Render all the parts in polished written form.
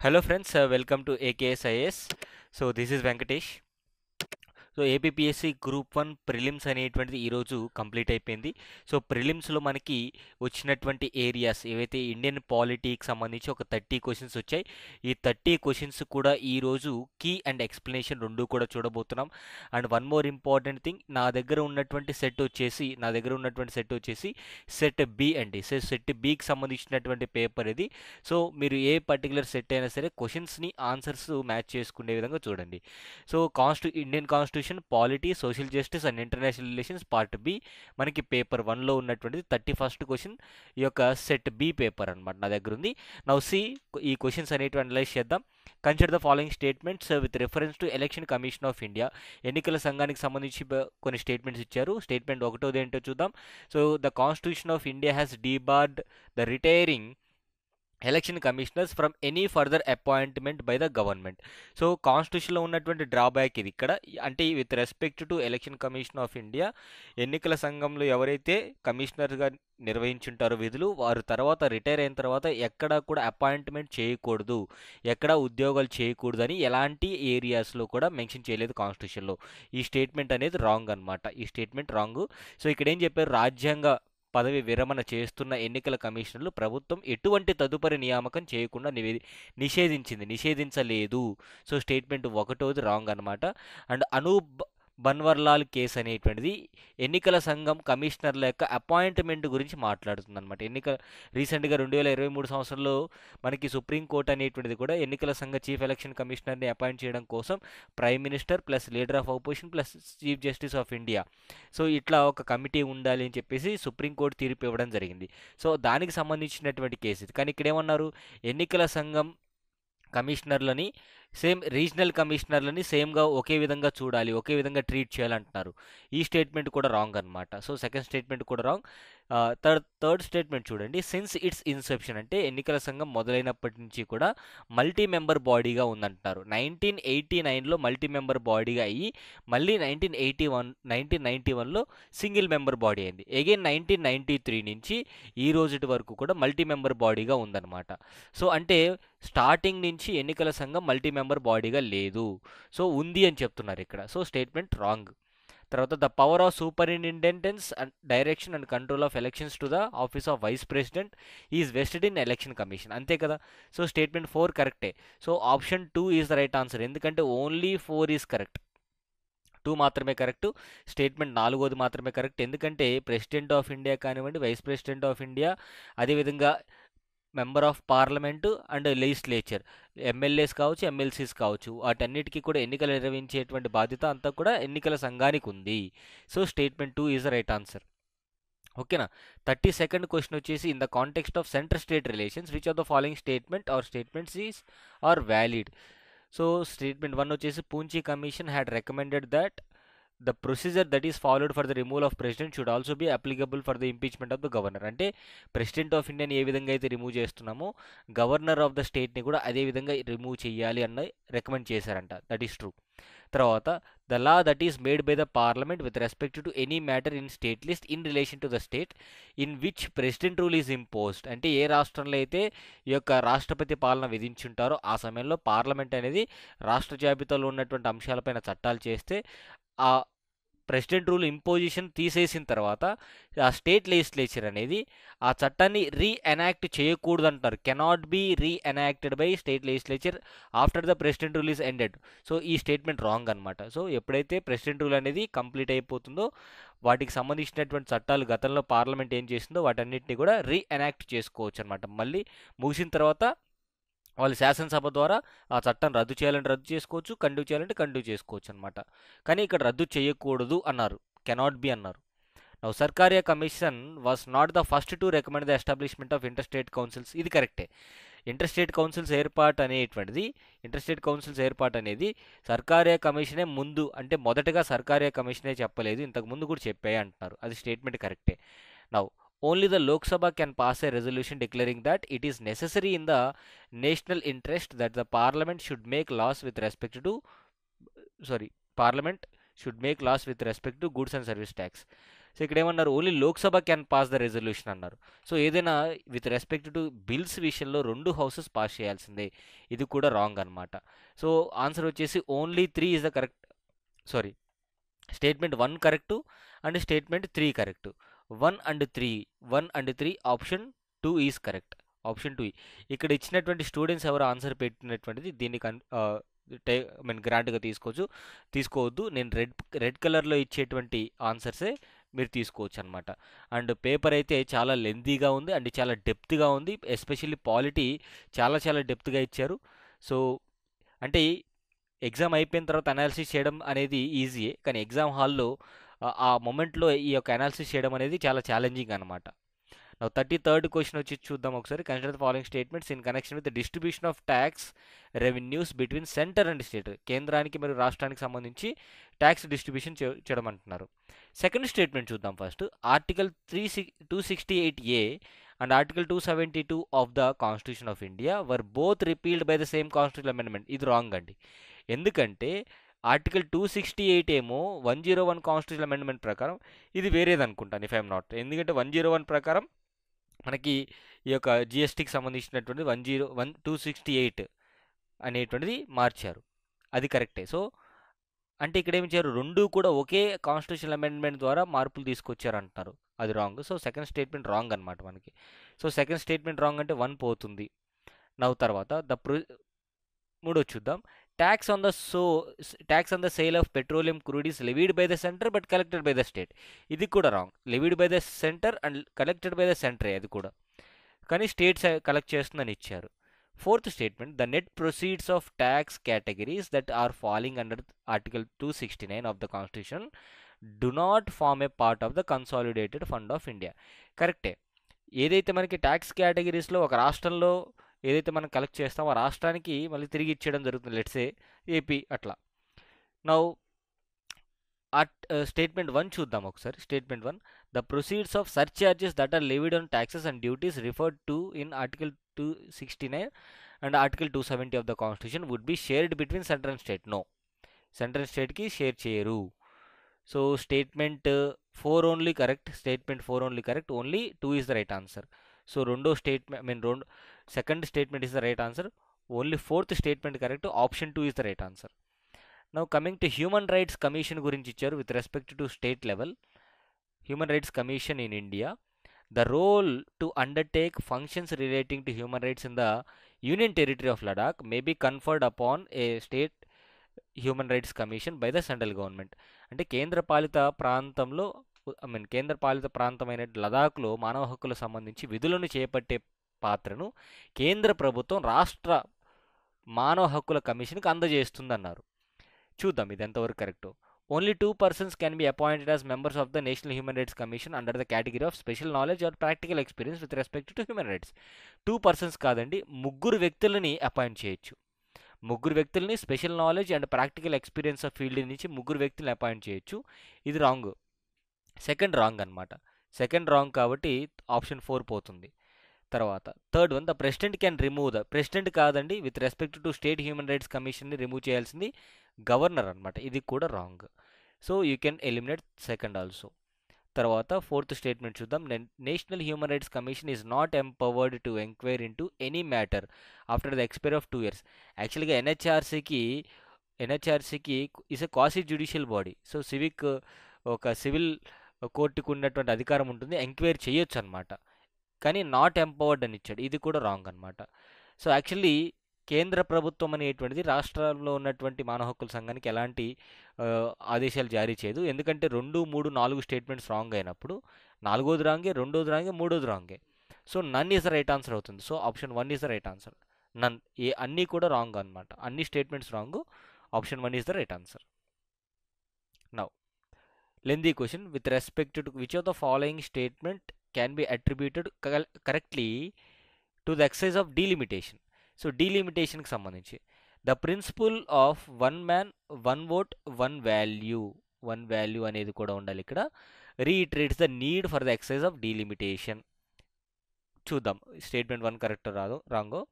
Hello friends, welcome to AKSIS. So this is Venkatesh. So APPSC group 1 prelims అనేటువంటిది ఈరోజు complete అయిపోయింది. So ప్రిలిమ్స్లో మనకి వచ్చినటువంటి ఏరియాస్ ఏవైతే ఇండియన్ పాలిటీకి సంబంధించి ఒక 30 క్వశ్చన్స్ వచ్చాయి. ఈ 30 క్వశ్చన్స్ కూడా ఈరోజు కీ అండ్ ఎక్స్ప్లెనేషన్ రెండు కూడా చూడబోతున్నాం. And one more important thing, నా దగ్గర ఉన్నటువంటి సెట్ వచ్చేసి సెట్ బి అండి. సెట్ బికి సంబంధించినటువంటి పేపర్ ఇది. సో మీరు ఏ పర్టికులర్ సెట్ అయినా సరే క్వశ్చన్స్ని ఆన్సర్స్ మ్యాచ్ చేసుకునే విధంగా చూడండి. So Indian constitution, polity, social justice and international relations part B మనకి పేపర్ 1లో ఉన్నటువంటిది 31st క్వశ్చన్ ఈ యొక్క సెట్ బి పేపర్ అనమాట నా దగ్గర ఉంది. నౌ సి ఈ క్వశ్చన్స్ అనేటివి అనలైజ్ చేద్దాం. Consider the following statements with reference to election commission of India. ఎన్నికల సంఘానికి సంబంధించి కొన్ని స్టేట్మెంట్స్ ఇచ్చారు. స్టేట్మెంట్ ఒకటోది ఏంటో చూద్దాం. So the constitution of India has debarred the retiring election commissioners from any further appointment by the government. So కాన్స్టిట్యూషన్లో ఉన్నటువంటి డ్రాబ్యాక్ ఇది ఇక్కడ, అంటే with respect to election commission of India, ఎన్నికల సంఘంలో ఎవరైతే కమిషనర్గా నిర్వహించుంటారో విధులు, వారు తర్వాత రిటైర్ అయిన తర్వాత ఎక్కడా కూడా అపాయింట్మెంట్ చేయకూడదు, ఎక్కడా ఉద్యోగాలు చేయకూడదు అని ఎలాంటి ఏరియాస్లో కూడా మెన్షన్ చేయలేదు కాన్స్టిట్యూషన్లో. ఈ స్టేట్మెంట్ అనేది రాంగ్ అనమాట. ఈ స్టేట్మెంట్ రాంగ్. సో ఇక్కడ ఏం చెప్పారు, రాజ్యాంగ పదవి విరమణ చేస్తున్న ఎన్నికల కమిషనర్లు ప్రభుత్వం ఎటువంటి తదుపరి నియామకం చేయకుండా నిషేధించలేదు. సో స్టేట్మెంట్ ఒకటోది రాంగ్ అనమాట. అండ్ అనూప్ బన్వర్లాల్ కేసు అనేటువంటిది ఎన్నికల సంఘం కమిషనర్ల యొక్క అపాయింట్మెంట్ గురించి మాట్లాడుతుంది అనమాట. రీసెంట్గా 2023 సంవత్సరంలో మనకి సుప్రీంకోర్టు అనేటువంటిది కూడా ఎన్నికల సంఘ చీఫ్ ఎలక్షన్ కమిషనర్ని అపాయింట్ చేయడం కోసం prime minister plus leader of opposition plus chief justice of India, so ఇట్లా ఒక కమిటీ ఉండాలి అని చెప్పేసి సుప్రీంకోర్టు తీర్పు ఇవ్వడం జరిగింది. సో దానికి సంబంధించినటువంటి కేసు ఇది. కానీ ఇక్కడ ఏమన్నారు, ఎన్నికల సంఘం కమిషనర్లని రీజనల్ కమిషనర్లని సేమ్గా ఒకే విధంగా చూడాలి, ఒకే విధంగా ట్రీట్ చేయాలంటున్నారు. ఈ స్టేట్మెంట్ కూడా రాంగ్ అనమాట. సో సెకండ్ స్టేట్మెంట్ కూడా రాంగ్. థర్డ్ స్టేట్మెంట్ చూడండి. సిన్స్ ఇట్స్ ఇన్సెప్షన్, అంటే ఎన్నికల సంఘం మొదలైనప్పటి నుంచి కూడా మల్టీ మెంబర్ బాడీగా ఉందంటున్నారు. 1989లో మల్టీ మెంబర్ బాడీగా అయ్యి మళ్ళీ 1991లో సింగిల్ మెంబర్ బాడీ అయింది. అగైన్ 1993 నుంచి ఈ రోజుటి వరకు కూడా మల్టీ మెంబర్ బాడీగా ఉందన్నమాట. సో అంటే స్టార్టింగ్ నుంచి ఎన్నికల సంఘం మల్టీ మెంబర్ బాడీగా లేదు, సో ఉంది అని చెప్తున్నారు ఇక్కడ. So statement wrong. తర్వాత the power of superintendence and direction and control of elections to the office of vice president is vested in election commission, అంతే కదా. సో స్టేట్మెంట్ 4 కరెక్టే. So option 2 is the right answer, ఎందుకంటే only 4 is correct. 2 మాత్రమే correct. Statement 4వది మాత్రమే correct. ఎందుకంటే president of India కానివ్వండి, vice president of India, అదేవిధంగా member of parliament and legislature, MLAs కావచ్చు, ఎమ్మెల్సీస్ కావచ్చు, వాటన్నిటికీ కూడా ఎన్నికలు నిర్వహించేటువంటి బాధ్యత అంతా కూడా ఎన్నికల సంఘానికి ఉంది. So statement 2 is the right answer. ఓకేనా. 32nd క్వశ్చన్ వచ్చేసి, in the context of centre state relations which of the following statement are statements is are valid. So statement 1 వచ్చేసి, Punchhi commission had recommended that the procedure that is followed for the removal of president should also be applicable for the impeachment of the governor. అంటే president of ఇండియాని ఏ విధంగా అయితే remove చేస్తున్నామో governor of the స్టేట్ని కూడా అదే విధంగా remove చేయాలి అన్న రికమెండ్ చేశారంట. That is true. తర్వాత the law that is made by the parliament with respect to any matter in state list in relation to the state in which president rule is imposed, అంటే ఏ రాష్ట్రంలో అయితే ఈ యొక్క రాష్ట్రపతి పాలన విధించుంటారో ఆ సమయంలో పార్లమెంట్ అనేది రాష్ట్ర జాబితాలో ఉన్నటువంటి అంశాలపైన చట్టాలు చేస్తే ఆ ప్రెసిడెంట్ రూల్ ఇంపోజిషన్ తీసేసిన తర్వాత ఆ స్టేట్ లెజిస్లేచర్ అనేది ఆ చట్టాన్ని రీఎనాక్ట్ చేయకూడదు అంటారు. Cannot be reenacted by state legislature after the president rule is ended. So ఈ స్టేట్మెంట్ రాంగ్ అనమాట. సో ఎప్పుడైతే ప్రెసిడెంట్ రూల్ అనేది కంప్లీట్ అయిపోతుందో వాటికి సంబంధించినటువంటి చట్టాలు గతంలో పార్లమెంట్ ఏం చేసిందో వాటన్నిటిని కూడా రీఎనాక్ట్ చేసుకోవచ్చు అనమాట. మళ్ళీ ముగిసిన తర్వాత వాళ్ళు శాసనసభ ద్వారా ఆ చట్టం రద్దు చేయాలంటే రద్దు చేసుకోవచ్చు, కంటిన్యూ చేయాలంటే కంటిన్యూ చేసుకోవచ్చు అనమాట. కానీ ఇక్కడ రద్దు చేయకూడదు అన్నారు, కెనాట్ బి అన్నారు. Now Sarkaria commission was not the first to recommend the establishment of interstate councils. ఇది కరెక్టే. ఇంటర్స్టేట్ కౌన్సిల్స్ ఏర్పాటు అనేది సర్కారియా కమిషనే ముందు, అంటే మొదటగా సర్కారియా కమిషనే చెప్పలేదు, ఇంతకు ముందు కూడా చెప్పాయి అంటున్నారు. అది స్టేట్మెంట్ కరెక్టే. Now only the Lok Sabha can pass a resolution declaring that it is necessary in the national interest that the parliament should make laws with respect to goods and service tax. So ఇక్కడ ఏమన్నారు, only Lok Sabha can pass the resolution అన్నారు. So ఏదైనా with respect to bills విషయంలో 2 houses pass చేయాల్సిందే. ఇది కూడా wrong అనమాట. So answer వచ్చేసి only 3 is the correct. Sorry, statement 1 correct and statement 3 correct. 1 and 3 option 2 is correct. Option 2. ఇక్కడ ఇచ్చినటువంటి స్టూడెంట్స్ ఎవరు ఆన్సర్ పెట్టినటువంటిది దీన్ని గ్రాంట్గా తీసుకోవద్దు. నేను రెడ్ కలర్లో ఇచ్చేటువంటి ఆన్సర్సే మీరు తీసుకోవచ్చు అనమాట. అండ్ పేపర్ అయితే చాలా లెంతీగా ఉంది అండ్ చాలా డెప్త్గా ఉంది. ఎస్పెషల్లీ పాలిటీ చాలా డెప్త్గా ఇచ్చారు. సో అంటే ఎగ్జామ్ అయిపోయిన తర్వాత అనాలిసిస్ చేయడం అనేది ఈజీయే, కానీ ఎగ్జామ్ హాల్లో ఆ మొమెంట్లో ఈ యొక్క అనాలిసిస్ చేయడం అనేది చాలా ఛాలెంజింగ్ అనమాట. Now 33rd క్వశ్చన్ వచ్చి చూద్దాం ఒకసారి. Consider the following statements in connection with the distribution of tax revenues between centre and state. కేంద్రానికి మరియు రాష్ట్రానికి సంబంధించి ట్యాక్స్ డిస్ట్రిబ్యూషన్ చేయడం అంటున్నారు. సెకండ్ స్టేట్మెంట్ చూద్దాం first. Article 268A and article 272 of the constitution of India were both repealed by the same constitution amendment. ఇది wrong అండి. ఎందుకంటే ఆర్టికల్ 268 ఏమో 101 కాన్స్టిట్యూషన్ అమెండ్మెంట్ ప్రకారం, ఇది వేరేది అనుకుంటాను ఇఫ్ ఐఎమ్ నాట్. ఎందుకంటే 101 ప్రకారం మనకి ఈ యొక్క జిఎస్టీకి సంబంధించినటువంటి 268 అనేటువంటిది మార్చారు. అది కరెక్టే. సో అంటే ఇక్కడ ఏమి ఇచ్చారు, 2 కూడా ఒకే కాన్స్టిట్యూషన్ అమెండ్మెంట్ ద్వారా మార్పులు తీసుకొచ్చారు అంటున్నారు. అది wrong. So second statement wrong అనమాట మనకి. సో సెకండ్ స్టేట్మెంట్ రాంగ్ అంటే 1 పోతుంది. తర్వాత మూడో చూద్దాం. Tax on the sale of petroleum crude is levied by the centre but collected by the state. ఇది కూడా wrong. Levied by the centre and collected by the సెంటరే అది కూడా, కానీ స్టేట్స్ కలెక్ట్ చేస్తుందని ఇచ్చారు. Fourth statement, the net proceeds of tax categories that are falling under article 269 of the constitution do not form a part of the consolidated fund of India. కరెక్టే. ఏదైతే మనకి tax కేటగిరీస్లో ఒక రాష్ట్రంలో ఏదైతే మనం కలెక్ట్ చేస్తామో ఆ రాష్ట్రానికి మళ్ళీ తిరిగి ఇచ్చేయడం జరుగుతుంది. లెట్సే ఏపీ అట్లా. నౌ స్టేట్మెంట్ 1 చూద్దాం ఒకసారి. Statement 1, the proceeds of surcharges that are levied on taxes and duties referred to in article 269 and article 270 of the constitution would be shared between centre and state. No, centre and స్టేట్కి share చేయరు. So statement 4 only correct. Statement 4 only correct. Only 2 is the right answer. So second statement is the right answer. Only fourth statement correct. Option 2 is the right answer. Now coming to human rights commission గురించి ఇచ్చారు with respect to state level. Human rights commission in India, the role to undertake functions relating to human rights in the union territory of Ladakh may be conferred upon a state human rights commission by the central government. అంటే కేంద్రపాలిత ప్రాంతమైన లదాఖ్లో మానవ హక్కులకు సంబంధించి విధులను చేపట్టే పాత్రను కేంద్ర ప్రభుత్వం రాష్ట్ర మానవ హక్కుల కమిషన్కి అందజేస్తుందన్నారు. చూద్దాం ఇది ఎంతవరకు కరెక్టో. Only 2 persons can be appointed as members of the national human rights commission under the category of special knowledge or practical experience with respect to human rights. 2 persons కాదండి, 3 వ్యక్తులని అపాయింట్ చేయొచ్చు. 3 వ్యక్తులని special knowledge and practical experience of field నుంచి 3 వ్యక్తులని appoint చేయొచ్చు. ఇది wrong. Second wrong అనమాట. Second wrong కాబట్టి ఆప్షన్ 4 పోతుంది. తర్వాత third one, the president can remove the. President కాదండి, with respect to state human rights కమిషన్ని రిమూవ్ చేయాల్సింది గవర్నర్ అనమాట. ఇది కూడా wrong. So you can eliminate second also. తర్వాత ఫోర్త్ స్టేట్మెంట్ చూద్దాం. National human rights commission is not empowered to enquire into any matter after the expiry of 2 years. యాక్చువల్గా ఎన్హెచ్ఆర్సీకి is a quasi judicial body. So ఒక civil కోర్టుకు ఉన్నటువంటి అధికారం ఉంటుంది, enquiry చేయొచ్చు అనమాట. కానీ నాట్ ఎంపవర్డ్ అని ఇచ్చాడు. ఇది కూడా రాంగ్ అనమాట. సో యాక్చువల్లీ కేంద్ర ప్రభుత్వం అనేటువంటిది రాష్ట్రాల్లో ఉన్నటువంటి మానవ హక్కుల సంఘానికి ఎలాంటి ఆదేశాలు జారీ చేయదు. ఎందుకంటే 2, 3, 4 స్టేట్మెంట్స్ రాంగ్ అయినప్పుడు 4వది రాంగే, 2వది రాంగే, 3వది రాంగే. So none is the right answer అవుతుంది. So option 1 is the right answer. None అన్నీ కూడా రాంగ్ అనమాట. అన్ని statements wrong. Option 1 is the right answer. Now lengthy question, with respect to which of the following statement can be attributed correctly to the exercise of delimitation. So డీలిమిటేషన్కి సంబంధించి the principle of 1 man 1 vote 1 value అనేది కూడా ఉండాలి ఇక్కడ. Reiterates the need for the exercise of delimitation. చూద్దాం statement 1 correct రాంగో.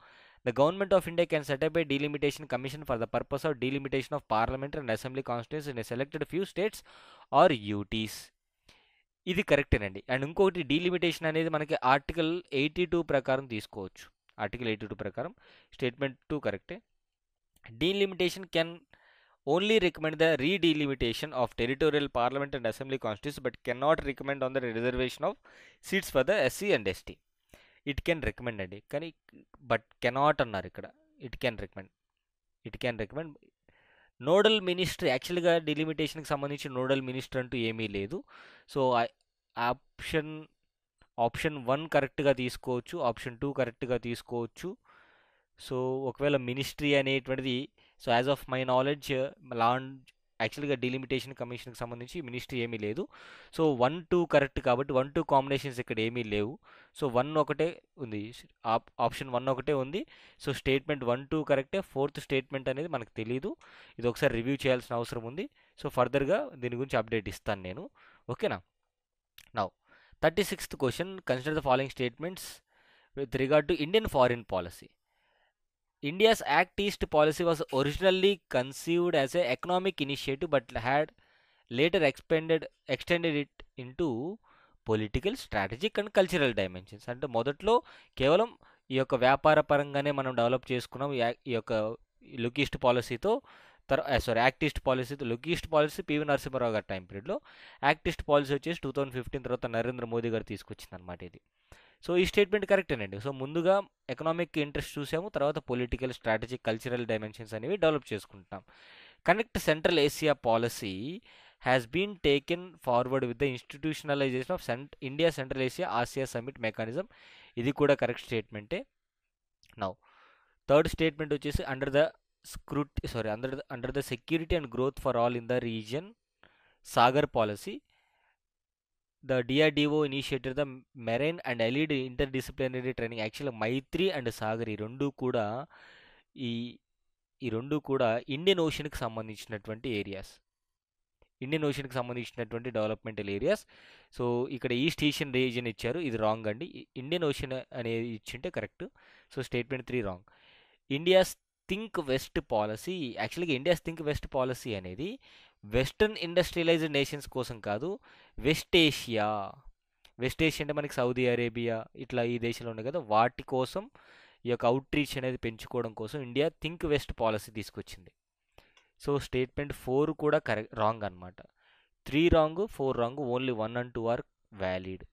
The government of India can set up a delimitation commission for the purpose of delimitation of parliamentary and assembly constituencies in a selected few states or UTs. ఇది కరెక్టేనండి. And ఇంకొకటి delimitation అనేది మనకి article 82 ప్రకారం తీసుకోవచ్చు. Article 82 ప్రకారం statement 2 కరెక్టే. Delimitation can only recommend the redelimitation of territorial parliament and assembly constituencies but cannot recommend on the reservation of seats for the SC and ST. It can recommend అండి, కానీ but cannot అన్నారు ఇక్కడ. It can recommend. Nodal ministry యాక్చువల్గా డిలిమిటేషన్కి సంబంధించి nodal minister అంటూ ఏమీ లేదు. So option option 1 కరెక్ట్గా తీసుకోవచ్చు, ఆప్షన్ 2 కరెక్ట్గా తీసుకోవచ్చు. సో ఒకవేళ మినిస్ట్రీ అనేటువంటిది, so as of my knowledge యాక్చువల్గా డిలిమిటేషన్ కమిషన్కి సంబంధించి మినిస్ట్రీ ఏమీ లేదు. సో 1, 2 కరెక్ట్ కాబట్టి 1, 2 కాంబినేషన్స్ ఇక్కడ ఏమీ లేవు. సో 1 ఒకటే ఉంది, ఆప్షన్ 1 ఒకటే ఉంది. సో స్టేట్మెంట్ 1, 2 కరెక్టే. ఫోర్త్ స్టేట్మెంట్ అనేది మనకు తెలియదు, ఇది ఒకసారి రివ్యూ చేయాల్సిన అవసరం ఉంది. సో ఫర్దర్గా దీని గురించి అప్డేట్ ఇస్తాను నేను. ఓకేనా. Now 36th question, consider the following statements with regard to Indian foreign policy. India's Act East policy was originally conceived as an economic initiative but had later extended it into political, strategic and cultural dimensions. అంటే మొదట్లో కేవలం ఈ యొక్క వ్యాపార పరంగానే మనం develop చేసుకున్నాం ఈ యొక్క లుక్ ఈస్ట్ పాలసీతో. యాక్ట్ ఈస్ట్ పాలసీతో. Look east policy PV Narasimha Rao గారి టైం పీరియడ్లో, యాక్ట్ ఈస్ట్ పాలసీ వచ్చేసి 2015 తర్వాత నరేంద్ర మోదీ గారు తీసుకొచ్చింది అనమాట ఇది. సో ఈ స్టేట్మెంట్ కరెక్టేనండి. సో ముందుగా ఎకనామిక్ ఇంట్రెస్ట్ చూసాము, తర్వాత పొలిటికల్, స్ట్రాటజిక్, కల్చరల్ డైమెన్షన్స్ అనేవి డెవలప్ చేసుకుంటాం. Connect central Asia policy has been taken forward with the institutionalisation of India central Asia ఆసియా సమ్మిట్ మెకానిజం. ఇది కూడా కరెక్ట్ స్టేట్మెంటే. నౌ థర్డ్ స్టేట్మెంట్ వచ్చేసి under the security and growth for all in the region Sagar policy, the DRDO initiated the marine and allied interdisciplinary training. యాక్చువల్గా మైత్రి and Sagar ఈ రెండు కూడా Indian ఓషన్కి సంబంధించినటువంటి డెవలప్మెంటల్ ఏరియాస్. సో ఇక్కడ ఈస్ట్ ఏషియన్ రీజియన్ ఇచ్చారు, ఇది రాంగ్ అండి. ఇండియన్ ఓషన్ అనేది ఇచ్చింటే correct. So statement 3 wrong. India's think west policy, యాక్చువల్గా ఇండియాస్ థింక్ వెస్ట్ పాలసీ అనేది వెస్టర్న్ ఇండస్ట్రియలైజ్డ్ నేషన్స్ కోసం కాదు, వెస్ట్ ఏషియా అంటే మనకి సౌదీ అరేబియా ఇట్లా ఈ దేశాలు ఉన్నాయి కదా, వాటి కోసం ఈ యొక్క అవుట్ రీచ్ అనేది పెంచుకోవడం కోసం ఇండియా థింక్ వెస్ట్ పాలసీ తీసుకొచ్చింది. సో స్టేట్మెంట్ 4 కూడా రాంగ్ అనమాట. 3 wrong, 4 wrong, only 1 and 2 are valid.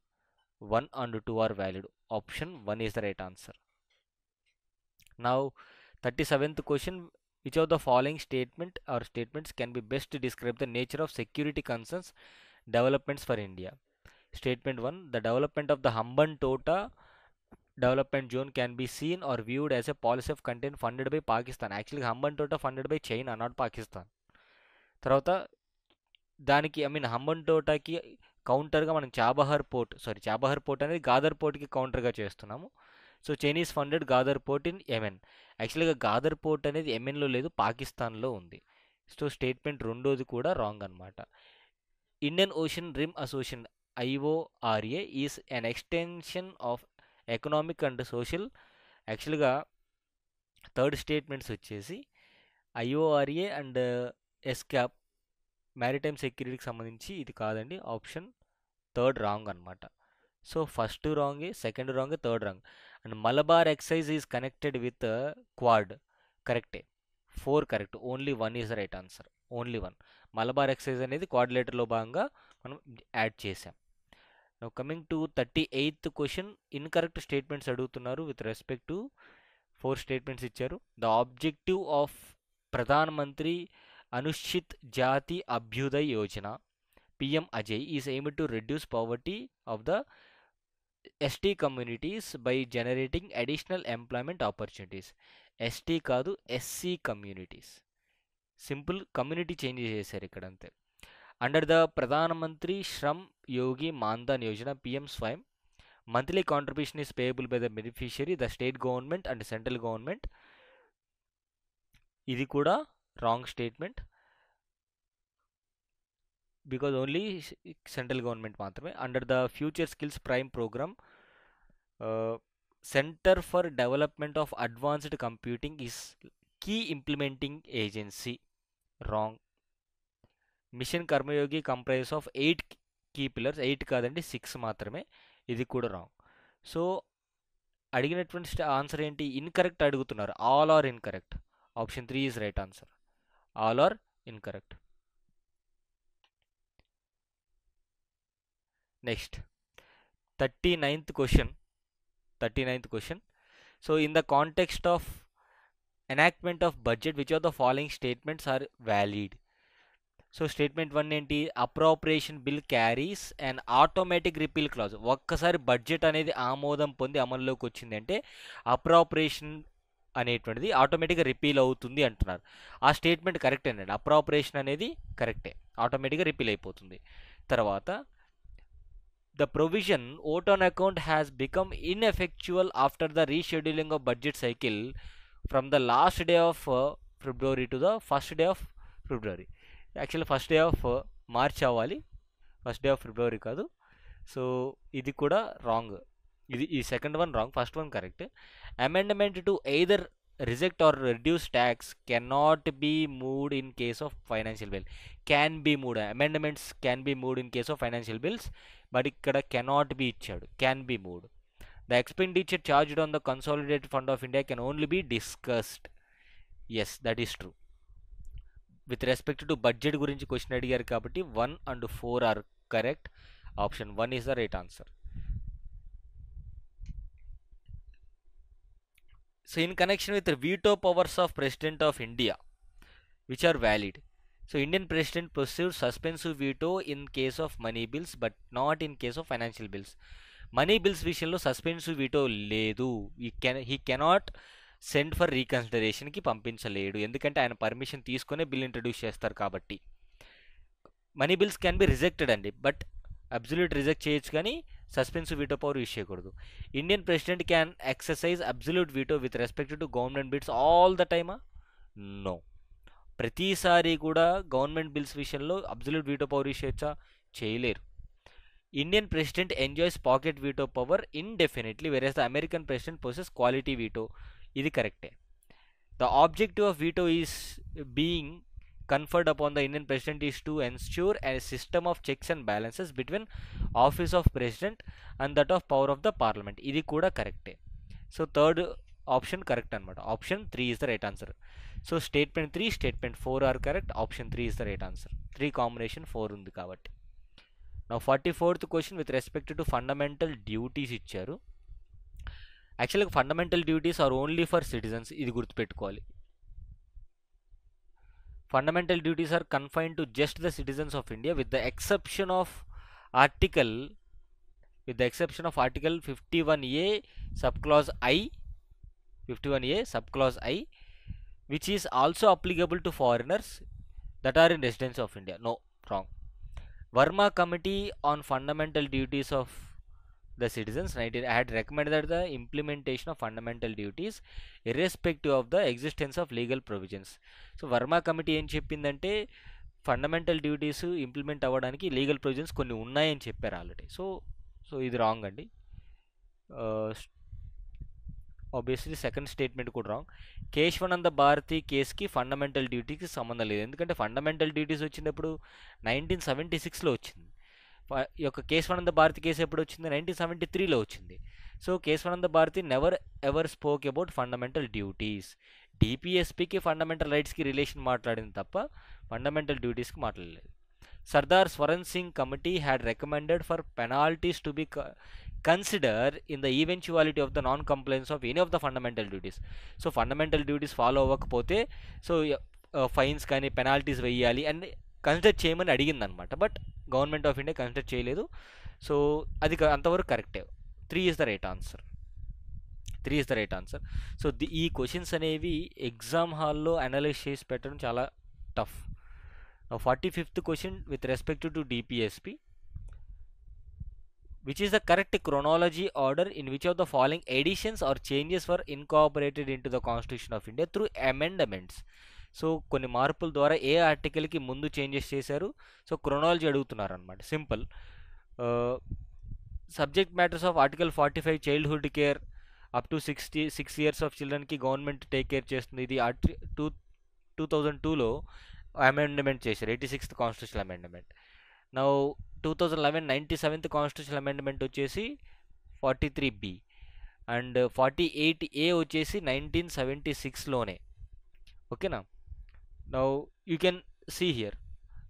1 and 2 are valid. Option 1 is the right answer. Now 37th question, which of the following statements can be best describe the nature of security concerns developments for India? Statement 1, the development of the Hambantota development zone can be seen or viewed as a policy of content funded by Pakistan. Actually Hambantota funded by China, not Pakistan. తర్వాత దానికి హంబన్టోటాకి కౌంటర్గా మనం Chabahar port అనేది గాదర్ పోర్ట్కి కౌంటర్గా చేస్తున్నాము. So Chinese funded Gwadar port in Yemen. యాక్చువల్గా Gwadar port అనేది యెమెన్లో లేదు, పాకిస్తాన్లో ఉంది. సో స్టేట్మెంట్ 2ది కూడా రాంగ్ అనమాట. Indian ocean rim association IORA is an extension of economic and social. యాక్చువల్గా థర్డ్ స్టేట్మెంట్స్ వచ్చేసి IORA అండ్ ఎస్కాప్ మ్యారిటైమ్ సెక్యూరిటీకి సంబంధించి ఇది కాదండి. ఆప్షన్ 3 రాంగ్ అనమాట. So first wrong, second wrong, third wrong. And Malabar exercise is connected with quad, కరెక్టే. 4 correct, only 1 is the right answer. Only 1. Malabar exercise అనేది క్వాడ్రిలేటర్లో భాగంగా మనం యాడ్ చేసాం. Now coming to 38th question, incorrect statements అడుగుతున్నారు విత్ రెస్పెక్ట్ టు 4 స్టేట్మెంట్స్ ఇచ్చారు. The objective of Pradhan Mantri అనుచిత్ జాతి Abhyuday Yojana PM Ajay is aimed to reduce poverty of the ST communities by generating additional employment opportunities. ST కాదు, SC communities. Simple community change చేశారు ఇక్కడ అంతే. Under the Pradhan Mantri Shram Yogi Maandhan Yojana PM స్వయం, monthly contribution is payable by the beneficiary, the state government and central government. ఇది కూడా wrong statement, because only central government మాత్రమే. Under the future skills prime programme, centre for development of advanced computing is key implementing agency, wrong. Mission Karmayogi comprise of 8 key pillars 8 కాదండి 6 మాత్రమే. ఇది కూడా wrong. So అడిగినటువంటి answer ఏంటి? Incorrect అడుగుతున్నారు. All are incorrect. Option 3 is right answer. All are incorrect. Next 39th question. So in the context of enactment of budget, which of the following statements are valid? So statement 1 ఏంటి? Appropriation bill carries and automatic repeal clause. ఒక్కసారి budget అనేది ఆమోదం పొంది అమల్లోకి వచ్చింది అంటే appropriation అనేటువంటిది ఆటోమేటిక్గా రిపీల్ అవుతుంది అంటున్నారు. ఆ స్టేట్మెంట్ కరెక్టే అండి. అప్రోప్రియేషన్ అనేది కరెక్టే, ఆటోమేటిక్గా రిపీల్ అయిపోతుంది. తర్వాత the provision vote on account has become ineffectual after the rescheduling of budget cycle from the last day of February to the first day of February. Actually first day of March అవ్వాలి, first day of February కాదు. So ఇది కూడా wrong. ఈ second one wrong, first one correct. Amendment to either reject or reduce tax cannot be moved in case of financial bill. Can be moved, amendments can be moved in case of financial bills, but ఇక్కడ cannot be ఇచ్చాడు, can be moved. The expenditure charged on the consolidated fund of India can only be discussed. Yes, that is true. With respect to budget గురించి question అడిగారు కాబట్టి 1 and 4 are correct. Option 1 is the right answer. So in connection with veto powers of president of India which are valid. So Indian president proceed suspensive veto in case of money bills but not in case of financial bills. Money bills విషయంలో suspensive veto లేదు. He cannot send for రీకన్సిడరేషన్కి పంపించలేడు, ఎందుకంటే ఆయన permission తీసుకునే bill introduce చేస్తారు కాబట్టి. Money bills can be rejected అండి, but absolute reject చేయొచ్చు కానీ సస్పెన్సివ్ వీటో పవర్ యూజ్ చేయకూడదు. Indian president can exercise absolute veto with respect to government bills all the టైమా? నో. ప్రతిసారి కూడా గవర్నమెంట్ బిల్స్ విషయంలో అబ్జల్యూట్ వీటో పవర్ యూజ్ చేయొచ్చా? చేయలేరు. Indian president enjoys pocket veto power indefinitely, versus the American president possess quality veto. ఇది కరెక్టే. The objective of veto is being conferred upon the Indian President is to ensure a system of checks and balances between office of President and that of power of the Parliament. ఇది కూడా కరెక్టే. So third option correct అనమాట. Option 3 is the right answer. So statement 3, statement 4 are correct. Option 3 is the right answer. 3 combination 4 ఉంది కాబట్టి. నా 44th question with respect to fundamental duties ఇచ్చారు. యాక్చువల్గా fundamental duties are only for citizens, ఇది గుర్తుపెట్టుకోవాలి. Fundamental duties are confined to just the citizens of India with the exception of article 51A subclause I, 51A subclause I, which is also applicable to foreigners that are in residence of India. No, wrong. Verma Committee on Fundamental Duties of the Citizens had recommended that the implementation of fundamental duties irrespective of the existence of legal provisions. So Verma committee ఏం చెప్పిందంటే fundamental duties implement అవ్వడానికి legal provisions కొన్ని ఉన్నాయని చెప్పారు already. So ఇది wrong అండి. Obviously second statement కూడా wrong. Kesavananda Bharati కేసుకి ఫండమెంటల్ డ్యూటీకి సంబంధం లేదు, ఎందుకంటే ఫండమెంటల్ డ్యూటీస్ వచ్చినప్పుడు 1976లో వచ్చింది. ఈ యొక్క కేశవానంద భారతి కేసు ఎప్పుడు వచ్చింది? 1973లో వచ్చింది. So Keshavananda Bharati never ever spoke about fundamental duties. డిపిఎస్పికి ఫండమెంటల్ రైట్స్కి రిలేషన్ మాట్లాడింది తప్ప ఫండమెంటల్ డ్యూటీస్కి మాట్లాడలేదు. Sardar Swaran Singh committee had recommended for penalties to be consider in the eventuality of the non compliance of any of the fundamental duties. So fundamental duties follow అవ్వకపోతే so fines కానీ penalties వేయాలి and consider చేయమని అడిగింది అనమాట. But government of India consider చేయలేదు. So అది అంతవరకు కరెక్టే. 3 is the right answer. 3 is the right answer. So ఈ క్వశ్చన్స్ అనేవి ఎగ్జామ్ హాల్లో అనలైజ్ చేసి పెట్టడం చాలా tough. 45th question with respect to DPSP. Which is the correct chronology order in which of the following editions are changes were incorporated in to the constitution of India through amendments. So కొన్ని మార్పుల ద్వారా ఏ ఆర్టికల్కి ముందు changes చేశారు. So chronology అడుగుతున్నారు అనమాట. Simple. Subject matters of article 45 childhood care up to 6 years of చిల్డ్రన్కి government take care చేస్తుంది. ఇది 2002లో అమెండ్మెంట్ చేశారు, 86th constitutional amendment. Now 2011 97th constitution amendment వచ్చేసి 43B అండ్ 48A వచ్చేసి 1976లోనే. ఓకేనా. Now you can see here.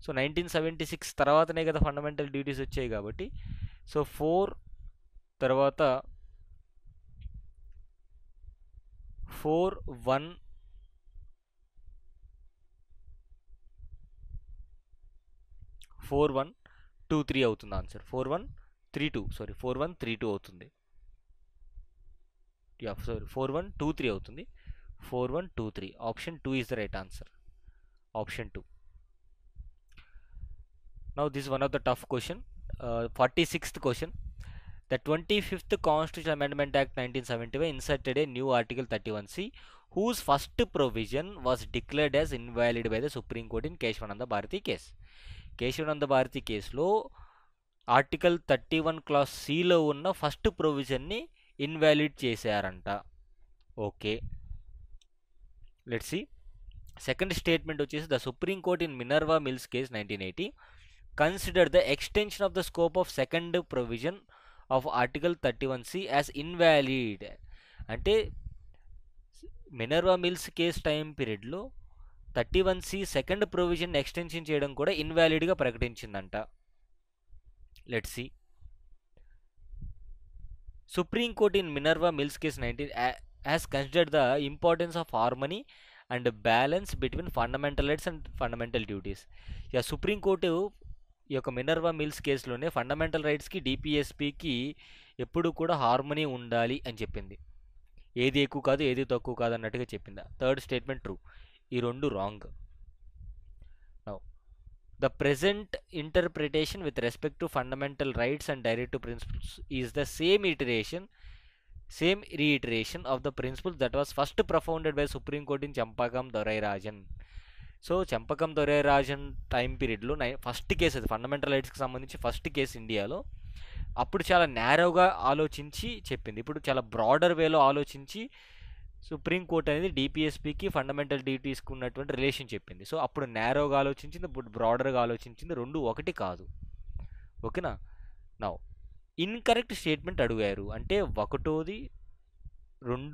So 1976 తర్వాతనే కదా ఫండమెంటల్ డ్యూటీస్ వచ్చాయి కాబట్టి, సో 4 తర్వాత 4123 అవుతుంది ఆన్సర్. 4132 అవుతుంది. యా సారీ 4123 అవుతుంది. 4123 option 2 is the right answer. Option 2. Now this is one of the tough question. 46th question. The 25th Constitutional Amendment Act 1975 inserted a new Article 31C whose first provision was declared as invalid by the Supreme Court in Keshavananda Bharati case. Keshavananda Bharati కేసులో article 31 clause సిలో ఉన్న first ప్రొవిజన్ని invalid చేశారంట. Okay, let's see. Second statement వచ్చేసి the Supreme Court in Minerva Mills case 1980 consider the extension of the scope of second provision of article 31C as invalid. అంటే Minerva Mills case time పీరియడ్లో 31C second provision extension చేయడం కూడా ఇన్వాలిడ్గా ప్రకటించిందంట. Let's see. Supreme Court in Minerva Mills case 19 has considered the importance of harmony and balance between fundamental rights and fundamental duties. Yeah supreme court ఈ యొక్క Minerva mills కేసులోనే fundamental రైట్స్కి డిపిఎస్పికి ఎప్పుడు కూడా harmony ఉండాలి అని చెప్పింది. ఏది ఎక్కువ కాదు ఏది తక్కువ కాదు అన్నట్టుగా చెప్పింది. Third statement true. ఈ రెండు wrong. Now the present interpretation with respect to fundamental rights and directive principles is the same reiteration of the principle that was first propounded by Supreme Court in Champakam Dorairajan. So Champakam Dorairajan time పీరియడ్లో first case, అది fundamental రైట్స్కి సంబంధించి first case ఇండియాలో. అప్పుడు చాలా నేరోగా ఆలోచించి చెప్పింది. ఇప్పుడు చాలా బ్రాడర్ వేలో ఆలోచించి సుప్రీంకోర్టు అనేది డిపిఎస్పికి ఫండమెంటల్ డ్యూటీస్కి ఉన్నటువంటి రిలేషన్ చెప్పింది. సో అప్పుడు నేరోగా ఆలోచించింది, ఇప్పుడు బ్రాడర్గా ఆలోచించింది. రెండు ఒకటి కాదు. ఓకేనా. నౌ ఇన్కరెక్ట్ స్టేట్మెంట్ అడిగారు అంటే 1,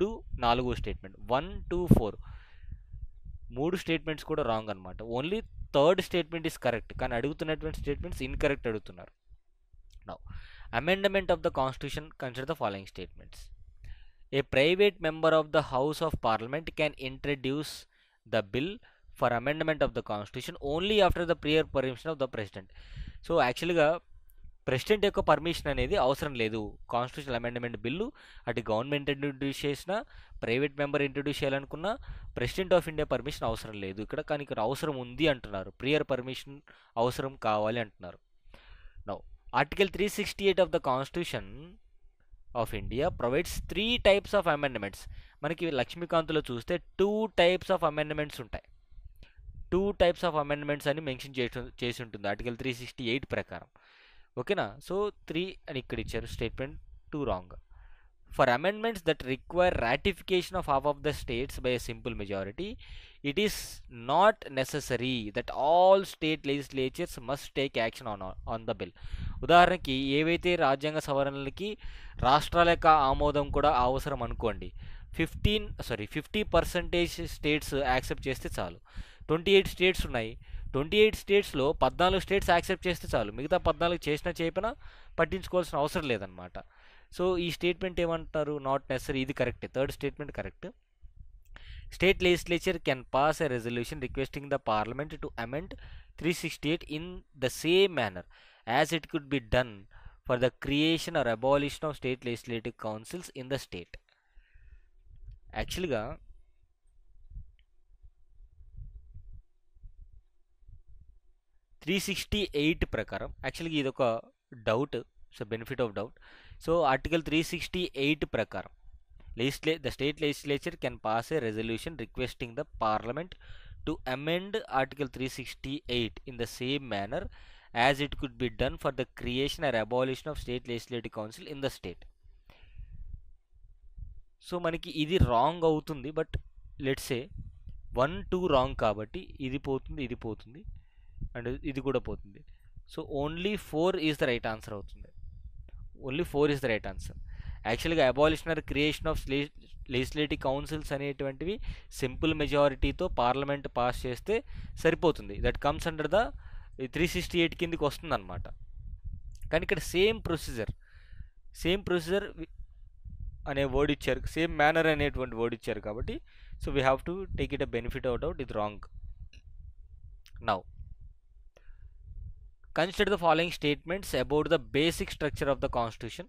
2, 4 స్టేట్మెంట్ 1, 2, 4 3 స్టేట్మెంట్స్ కూడా రాంగ్ అనమాట. Only third statement is correct, కానీ అడుగుతున్నటువంటి స్టేట్మెంట్స్ ఇన్కరెక్ట్ అడుగుతున్నారు. Now amendment of the constitution consider the following statements. A private member of the house of parliament can introduce the bill for amendment of the constitution only after the prior permission of the president. So యాక్చువల్గా president యొక్క permission అనేది అవసరం లేదు. Constitutional amendment bill అటు government introduce చేసినా, private member introduce చేయాలనుకున్నా president of India permission అవసరం లేదు. కానీ ఇక్కడ అవసరం ఉంది అంటున్నారు. ప్రియర్ పర్మిషన్ అవసరం కావాలి అంటున్నారు. Now article 368 of the constitution of India provides 3 types of amendments. మనకి లక్ష్మీకాంత్లో చూస్తే 2 types ఆఫ్ అమెండ్మెంట్స్ ఉంటాయి. 2 types ఆఫ్ అమెండ్మెంట్స్ అని మెన్షన్ చేసి ఉంటుంది ఆర్టికల్ 368 ప్రకారం. ఓకేనా. సో 3 అని ఇక్కడ ఇచ్చారు. Statement 2 wrong. For amendments that require ratification of half of the states by a simple majority it is not necessary that all state legislatures must take action on the bill. ఉదాహరణకి ఏవైతే రాజ్యాంగ సవరణలకి రాష్ట్రాల యొక్క ఆమోదం కూడా అవసరం అనుకోండి. 50% స్టేట్స్ యాక్సెప్ట్ చేస్తే చాలు. 28 స్టేట్స్ ఉన్నాయి. 28 స్టేట్స్లో 14 స్టేట్స్ యాక్సెప్ట్ చేస్తే చాలు. మిగతా 14 చేసినా చేయకపోయినా పట్టించుకోవాల్సిన అవసరం లేదనమాట. సో ఈ స్టేట్మెంట్ ఏమంటారు? Not necessary. ఇది correct. Third statement correct. State legislature can pass a resolution requesting the parliament to amend 368 in the same manner as it could be done for the creation or abolition of state legislative councils in the state. యాక్చువల్గా 368 ప్రకారం, యాక్చువల్గా ఇది ఒక doubt, so benefit of doubt. So article 368 ప్రకారం the state legislature can pass a resolution requesting the parliament to amend article 368 in the same manner as it could be done for the creation or abolition of state legislative council in the state. So మనకి ఇది wrong అవుతుంది. But let's say 1, 2 wrong కాబట్టి ఇది పోతుంది, ఇది పోతుంది, and ఇది కూడా పోతుంది. So only 4 is the right answer అవుతుంది. Only 4 is the right answer. యాక్చువల్గా abolition or creation of legislative councils అనేటువంటివి సింపుల్ మెజారిటీతో పార్లమెంట్ పాస్ చేస్తే సరిపోతుంది. దట్ కమ్స్ అండర్ ద 368 కిందకి వస్తుంది అనమాట. కానీ ఇక్కడ సేమ్ ప్రొసీజర్ అనే వర్డ్ ఇచ్చారు, సేమ్ మేనర్ అనేటువంటి వర్డ్ ఇచ్చారు కాబట్టి so we have to take it a benefit out ఇది రాంగ్. Now consider the following statements about the basic structure of the constitution.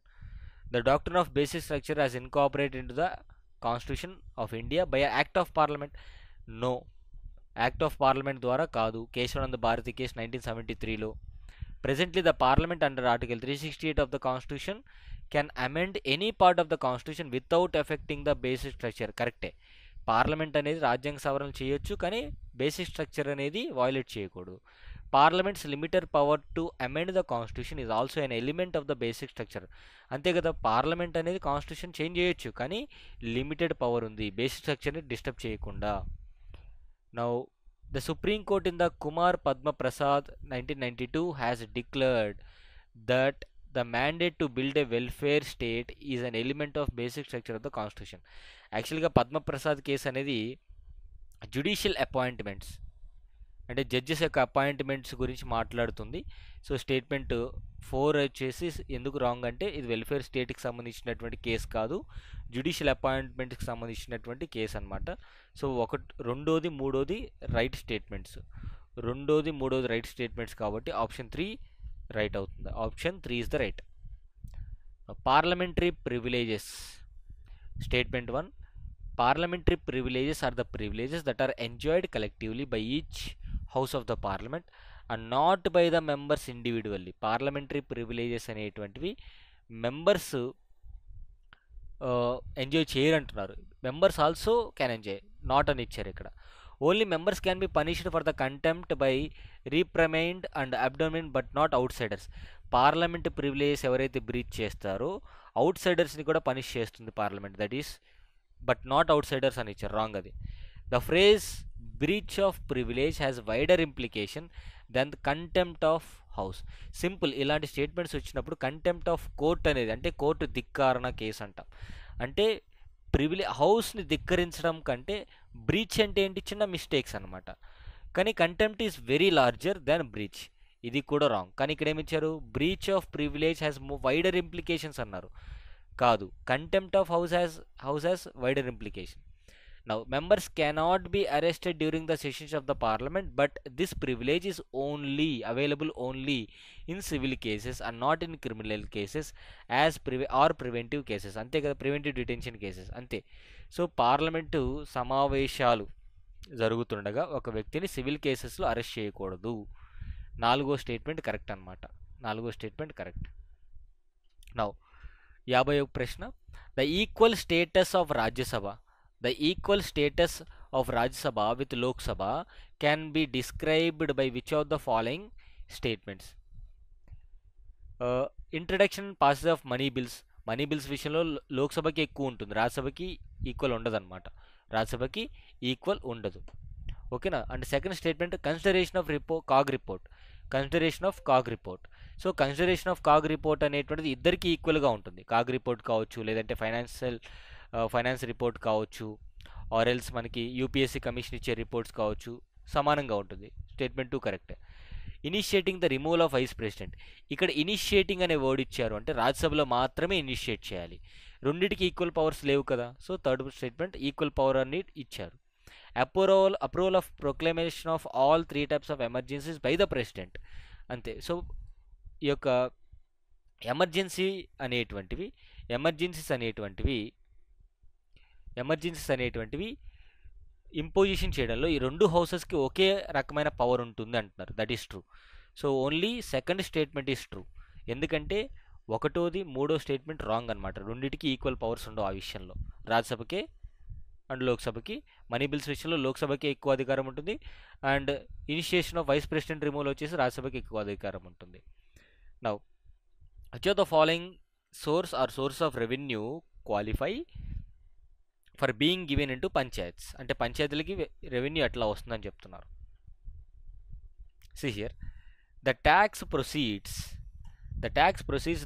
The doctrine of basic structure has incorporated into the constitution of India by an act of parliament. No, act of parliament ద్వారా కాదు. Keshavananda Bharati case 1973లో. Presently the parliament under article 368 of the constitution can amend any part of the constitution without affecting the basic structure. కరెక్టే, parliament అనేది రాజ్యాంగ సవరణ చేయొచ్చు కానీ basic structure అనేది వయోలేట్ చేయకూడదు. Parliaments limited power to amend the constitution is also an element of the basic structure. అంతే కదా, పార్లమెంట్ అనేది కాన్స్టిట్యూషన్ చేంజ్ చేయొచ్చు కానీ లిమిటెడ్ పవర్ ఉంది బేసిక్ స్ట్రక్చర్ని డిస్టర్బ్ చేయకుండా. Now the Supreme Court in the Kumar Padma Prasad 1992 has declared that the mandate to build a welfare state is an element of basic structure of the constitution. యాక్చువల్గా Padma Prasad case అనేది judicial appointments అంటే judges యొక్క appointments గురించి మాట్లాడుతుంది. So statement 4 వచ్చేసి ఎందుకు wrong అంటే ఇది వెల్ఫేర్ స్టేట్కి సంబంధించినటువంటి కేసు కాదు, జ్యుడిషియల్ అపాయింట్మెంట్కి సంబంధించినటువంటి కేసు అనమాట. సో రెండోది మూడోది రైట్ స్టేట్మెంట్స్, రైట్ స్టేట్మెంట్స్ కాబట్టి ఆప్షన్ 3 రైట్ అవుతుంది. Option 3 is the right. Parliamentary privileges. Statement 1, parliamentary privileges are the privileges that are enjoyed collectively by each house of the parliament and not by the members individually. Parliamentary privileges అనేటువంటివి members enjoy చేయరంటున్నారు, members also can enjoy, not అని ఇచ్చారు ఇక్కడ. Only members can be punished for the contempt by reprimand and అబ్డోమిన్ but not outsiders. Parliament privileges ఎవరైతే breach చేస్తారో అవుట్ సైడర్స్ని కూడా పనిష్ చేస్తుంది parliament, that is but not outsiders అని ఇచ్చారు, రాంగ్ అది. The phrase breach of privilege has wider implication than contempt of house. Simple, ఇలాంటి స్టేట్మెంట్స్ వచ్చినప్పుడు కంటెంప్ట్ ఆఫ్ కోర్ట్ అనేది అంటే కోర్టు ధిక్కారణ కేసు అంటాం. అంటే హౌస్ని ధిక్కరించడం కంటే బ్రీచ్ అంటే ఏంటి, చిన్న మిస్టేక్స్ అనమాట. కానీ contempt is very larger than breach, ఇది కూడా రాంగ్. కానీ ఇక్కడ ఏమి ఇచ్చారు, breach of privilege has wider implications అన్నారు, కాదు. Contempt of house has wider implication. Now members cannot be arrested during the sessions of the parliament but this privilege is available only in civil cases and not in criminal cases or preventive cases. అంతే కదా, preventive detention cases అంతే. So parliament సమావేశాలు జరుగుతుండగా ఒక వ్యక్తిని civil కేసెస్లో arrest చేయకూడదు. 4వ స్టేట్మెంట్ కరెక్ట్ అనమాట, 4వ స్టేట్మెంట్ కరెక్ట్. నౌ 51వ ప్రశ్న, the equal status of Rajya Sabha with Lok Sabha can be described by which of the following statements? Introduction passes of money bills విషయంలో లోక్సభకి ఎక్కువ ఉంటుంది, రాజ్యసభకి ఈక్వల్ ఉండదు అనమాట, రాజ్యసభకి ఈక్వల్ ఉండదు. ఓకేనా. And second statement consideration of CAG report. So consideration of CAG report అనేటువంటిది ఇద్దరికి ఈక్వల్గా ఉంటుంది. కాగ్ రిపోర్ట్ కావచ్చు, లేదంటే ఫైనాన్స్ రిపోర్ట్ కావచ్చు, ఆర్ ఎల్స్ మనకి యూపీఎస్సీ కమిషన్ ఇచ్చే రిపోర్ట్స్ కావచ్చు, సమానంగా ఉంటుంది. Statement 2 correct. Initiating the removal of vice president. ఇక్కడ ఇనిషియేటింగ్ అనే వర్డ్ ఇచ్చారు అంటే రాజ్యసభలో మాత్రమే ఇనిషియేట్ చేయాలి, రెండింటికి ఈక్వల్ పవర్స్ లేవు కదా. So third statement equal power అని ఇచ్చారు. Approval of proclamation of all 3 types of emergencies by the president అంతే. సో ఈ యొక్క ఎమర్జెన్సీస్ అనేటువంటివి ఇంపోజిషన్ చేయడంలో ఈ 2 హౌసెస్కి ఒకే రకమైన పవర్ ఉంటుంది అంటున్నారు, that is true. So only second statement is true, ఎందుకంటే 1వ 3వ స్టేట్మెంట్ రాంగ్ అనమాట, రెండింటికి ఈక్వల్ పవర్స్ ఉండవు ఆ విషయంలో. రాజ్యసభకి అండ్ లోక్సభకి, మనీ బిల్స్ విషయంలో లోక్సభకి ఎక్కువ అధికారం ఉంటుంది and initiation of vice president removal వచ్చేసి రాజ్యసభకి ఎక్కువ అధికారం ఉంటుంది. Now which of the following source of revenue qualify for being given in to panchayats. అంటే పంచాయతీలకి రెవెన్యూ ఎట్లా వస్తుందని చెప్తున్నారు. See here, the the tax proceeds